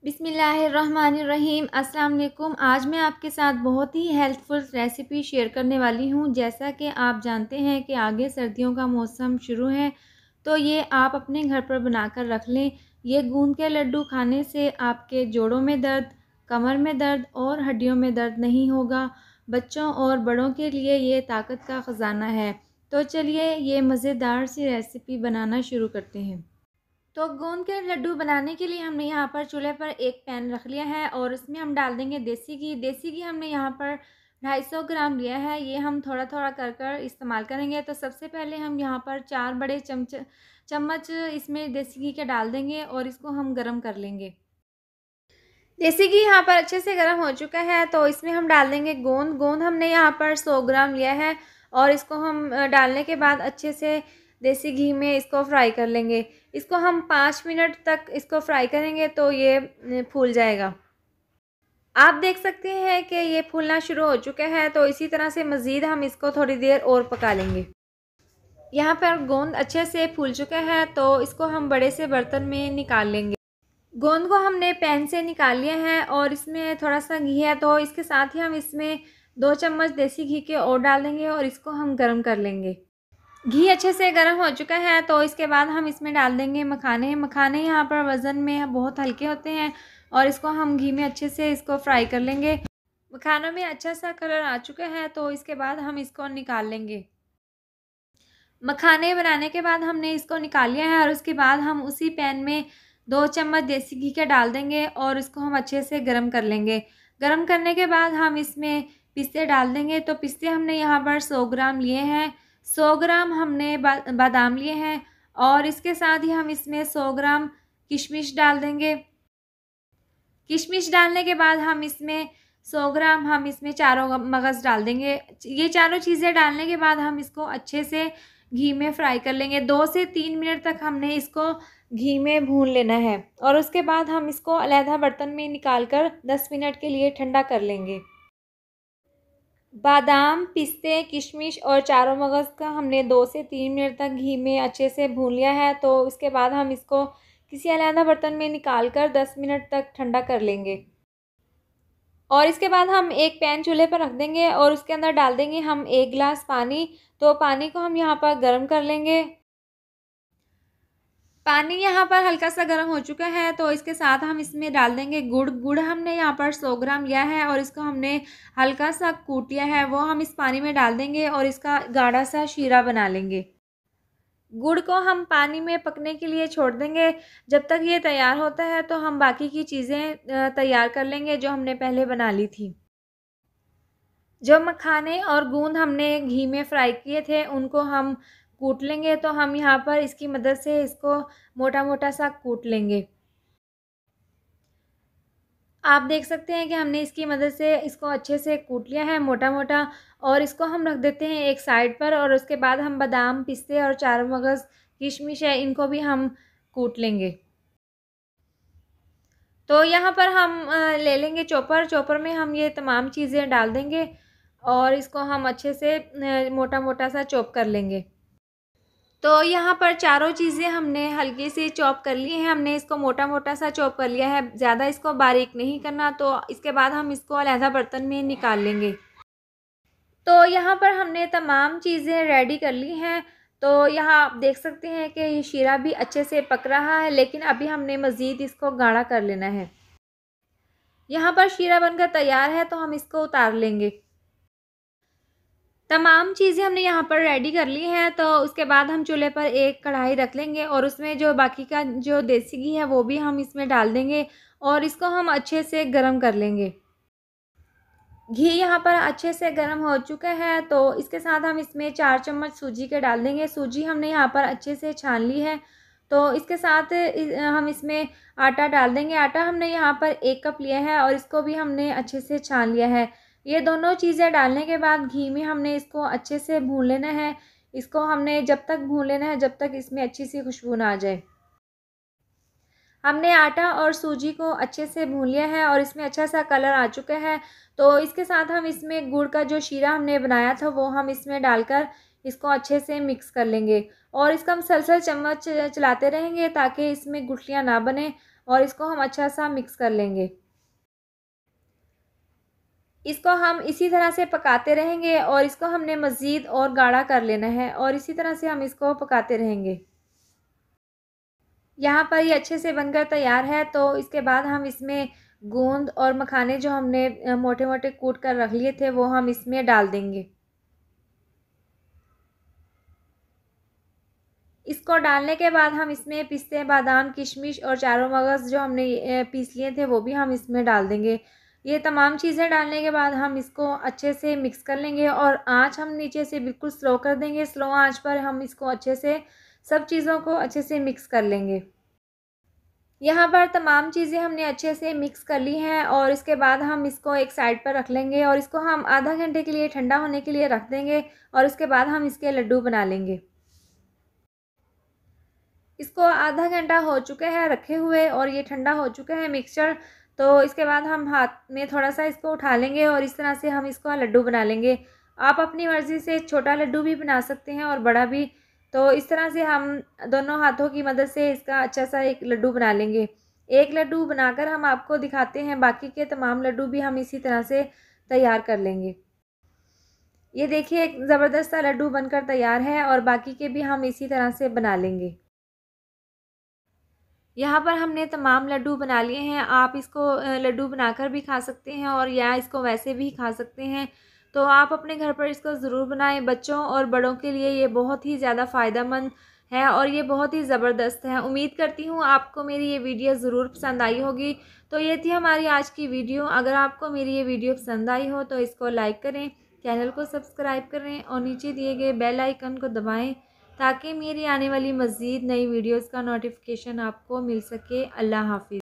बिस्मिल्लाहिर्रहमानिर्रहीम। अस्सलाम वालेकुम। आज मैं आपके साथ बहुत ही हेल्पफुल रेसिपी शेयर करने वाली हूँ। जैसा कि आप जानते हैं कि आगे सर्दियों का मौसम शुरू है, तो ये आप अपने घर पर बनाकर रख लें। ये गूंद के लड्डू खाने से आपके जोड़ों में दर्द, कमर में दर्द और हड्डियों में दर्द नहीं होगा। बच्चों और बड़ों के लिए ये ताकत का ख़जाना है। तो चलिए ये मज़ेदार सी रेसिपी बनाना शुरू करते हैं। तो गोंद के लड्डू बनाने के लिए हमने यहाँ पर चूल्हे पर एक पैन रख लिया है और उसमें हम डाल देंगे देसी घी। देसी घी हमने यहाँ पर 250 ग्राम लिया है। ये हम थोड़ा थोड़ा कर इस्तेमाल करेंगे। तो सबसे पहले हम यहाँ पर 4 बड़े चम्मच इसमें देसी घी के डाल देंगे और इसको हम गरम कर लेंगे। देसी घी यहाँ पर अच्छे से गर्म हो चुका है, तो इसमें हम डाल देंगे गोंद। गोंद हमने यहाँ पर 100 ग्राम लिया है और इसको हम डालने के बाद अच्छे से देसी घी में इसको फ्राई कर लेंगे। इसको हम 5 मिनट तक इसको फ्राई करेंगे तो ये फूल जाएगा। आप देख सकते हैं कि ये फूलना शुरू हो चुका है, तो इसी तरह से मज़ीद हम इसको थोड़ी देर और पका लेंगे। यहाँ पर गोंद अच्छे से फूल चुका है, तो इसको हम बड़े से बर्तन में निकाल लेंगे। गोंद को हमने पैन से निकाल लिया है और इसमें थोड़ा सा घी है, तो इसके साथ ही हम इसमें 2 चम्मच देसी घी के और डाल देंगे और इसको हम गरम कर लेंगे। घी अच्छे से गर्म हो चुका है, तो इसके बाद हम इसमें डाल देंगे मखाने। मखाने यहाँ पर वज़न में बहुत हल्के होते हैं और इसको हम घी में अच्छे से इसको फ्राई कर लेंगे। मखानों में अच्छा सा कलर आ चुका है, तो इसके बाद हम इसको निकाल लेंगे। मखाने बनाने के बाद हमने इसको निकाल लिया है और उसके बाद हम उसी पैन में 2 चम्मच देसी घी के डाल देंगे और इसको हम अच्छे से गरम कर लेंगे। गरम करने के बाद हम इसमें पिस्ते डाल देंगे। तो पिस्ते हमने यहाँ पर 100 ग्राम लिए हैं। 100 ग्राम हमने बादाम लिए हैं और इसके साथ ही हम इसमें 100 ग्राम किशमिश डाल देंगे। किशमिश डालने के बाद हम इसमें 100 ग्राम हम इसमें चारों मगज़ डाल देंगे। ये चारों चीज़ें डालने के बाद हम इसको अच्छे से घी में फ्राई कर लेंगे। 2 से 3 मिनट तक हमने इसको घी में भून लेना है और उसके बाद हम इसको अलहदा बर्तन में निकाल कर 10 मिनट के लिए ठंडा कर लेंगे। बादाम, पिस्ते, किशमिश और चारों मगज़ का हमने 2 से 3 मिनट तक घी में अच्छे से भून लिया है, तो इसके बाद हम इसको किसी अलहदा बर्तन में निकाल कर 10 मिनट तक ठंडा कर लेंगे। और इसके बाद हम एक पैन चूल्हे पर रख देंगे और उसके अंदर डाल देंगे हम 1 गिलास पानी। तो पानी को हम यहाँ पर गर्म कर लेंगे। पानी यहाँ पर हल्का सा गर्म हो चुका है, तो इसके साथ हम इसमें डाल देंगे गुड़। गुड़ हमने यहाँ पर 100 ग्राम लिया है और इसको हमने हल्का सा कूट लिया है, वो हम इस पानी में डाल देंगे और इसका गाढ़ा सा शीरा बना लेंगे। गुड़ को हम पानी में पकने के लिए छोड़ देंगे। जब तक ये तैयार होता है तो हम बाकी की चीज़ें तैयार कर लेंगे जो हमने पहले बना ली थी। जो मखाने और गूंद हमने घी में फ्राई किए थे उनको हम कूट लेंगे। तो हम यहाँ पर इसकी मदद से इसको मोटा मोटा सा कूट लेंगे। आप देख सकते हैं कि हमने इसकी मदद से इसको अच्छे से कूट लिया है मोटा मोटा और इसको हम रख देते हैं एक साइड पर। और उसके बाद हम बादाम, पिस्ते और चारों मगज़, किशमिश है, इनको भी हम कूट लेंगे। तो यहाँ पर हम ले लेंगे चॉपर। चॉपर में हम ये तमाम चीज़ें डाल देंगे और इसको हम अच्छे से मोटा मोटा सा चॉप कर लेंगे। तो यहाँ पर चारों चीज़ें हमने हल्की सी चॉप कर ली हैं। हमने इसको मोटा मोटा सा चॉप कर लिया है, ज़्यादा इसको बारीक नहीं करना। तो इसके बाद हम इसको अलहदा बर्तन में निकाल लेंगे। तो यहाँ पर हमने तमाम चीज़ें रेडी कर ली हैं। तो यहाँ आप देख सकते हैं कि ये शीरा भी अच्छे से पक रहा है, लेकिन अभी हमने मज़ीद इसको गाढ़ा कर लेना है। यहाँ पर शीरा बनकर तैयार है, तो हम इसको उतार लेंगे। तमाम चीज़ें हमने यहाँ पर रेडी कर ली हैं। तो उसके बाद हम चूल्हे पर एक कढ़ाई रख लेंगे और उसमें जो बाकी का जो देसी घी है वो भी हम इसमें डाल देंगे और इसको हम अच्छे से गरम कर लेंगे। घी यहाँ पर अच्छे से गर्म हो चुका है, तो इसके साथ हम इसमें 4 चम्मच सूजी के डाल देंगे। सूजी हमने यहाँ पर अच्छे से छान ली है। तो इसके साथ हम इसमें आटा डाल देंगे। आटा हमने यहाँ पर 1 कप लिया है और इसको भी हमने अच्छे से छान लिया है। ये दोनों चीज़ें डालने के बाद घी में हमने इसको अच्छे से भून लेना है। इसको हमने जब तक भून लेना है जब तक इसमें अच्छी सी खुशबू ना आ जाए। हमने आटा और सूजी को अच्छे से भून लिया है और इसमें अच्छा सा कलर आ चुका है। तो इसके साथ हम इसमें गुड़ का जो शीरा हमने बनाया था वो हम इसमें डालकर इसको अच्छे से मिक्स कर लेंगे और इसका हम सलसल चम्मच चलाते रहेंगे ताकि इसमें गुठलियाँ ना बने और इसको हम अच्छा सा मिक्स कर लेंगे। इसको हम इसी तरह से पकाते रहेंगे और इसको हमने मज़ीद और गाढ़ा कर लेना है और इसी तरह से हम इसको पकाते रहेंगे। यहाँ पर ये अच्छे से बनकर तैयार है, तो इसके बाद हम इसमें गोंद और मखाने जो हमने मोटे-मोटे कूट कर रख लिए थे वो हम इसमें डाल देंगे। इसको डालने के बाद हम इसमें पिस्ते, बादाम, किशमिश और चारों मगज़ जो हमने पीस लिए थे वो भी हम इसमें डाल देंगे। ये तमाम चीज़ें डालने के बाद हम इसको अच्छे से मिक्स कर लेंगे और आँच हम नीचे से बिल्कुल स्लो कर देंगे। स्लो आँच पर हम इसको अच्छे से सब चीज़ों को अच्छे से मिक्स कर लेंगे। यहाँ पर तमाम चीज़ें हमने अच्छे से मिक्स कर ली हैं और इसके बाद हम इसको एक साइड पर रख लेंगे और इसको हम आधा घंटे के लिए ठंडा होने के लिए रख देंगे और उसके बाद हम इसके लड्डू बना लेंगे। इसको आधा घंटा हो चुका है रखे हुए और ये ठंडा हो चुका है मिक्सचर। तो इसके बाद हम हाथ में थोड़ा-सा इसको उठा लेंगे और इस तरह से हम इसका लड्डू बना लेंगे। आप अपनी मर्ज़ी से छोटा लड्डू भी बना सकते हैं और बड़ा भी। तो इस तरह से हम दोनों हाथों की मदद से इसका अच्छा-सा एक लड्डू बना लेंगे। एक लड्डू बनाकर हम आपको दिखाते हैं, बाकी के तमाम लड्डू भी हम इसी तरह से तैयार कर लेंगे। ये देखिए एक ज़बरदस्त सा लड्डू बनकर तैयार है और बाकी के भी हम इसी तरह से बना लेंगे। यहाँ पर हमने तमाम लड्डू बना लिए हैं। आप इसको लड्डू बनाकर भी खा सकते हैं और या इसको वैसे भी खा सकते हैं। तो आप अपने घर पर इसको ज़रूर बनाएँ। बच्चों और बड़ों के लिए ये बहुत ही ज़्यादा फ़ायदेमंद है और ये बहुत ही ज़बरदस्त है। उम्मीद करती हूँ आपको मेरी ये वीडियो ज़रूर पसंद आई होगी। तो ये थी हमारी आज की वीडियो। अगर आपको मेरी ये वीडियो पसंद आई हो तो इसको लाइक करें, चैनल को सब्सक्राइब करें और नीचे दिए गए बेल आइकन को दबाएँ ताकि मेरी आने वाली मज़ीद नई वीडियोज़ का नोटिफिकेशन आपको मिल सके। अल्लाह हाफ़िज़।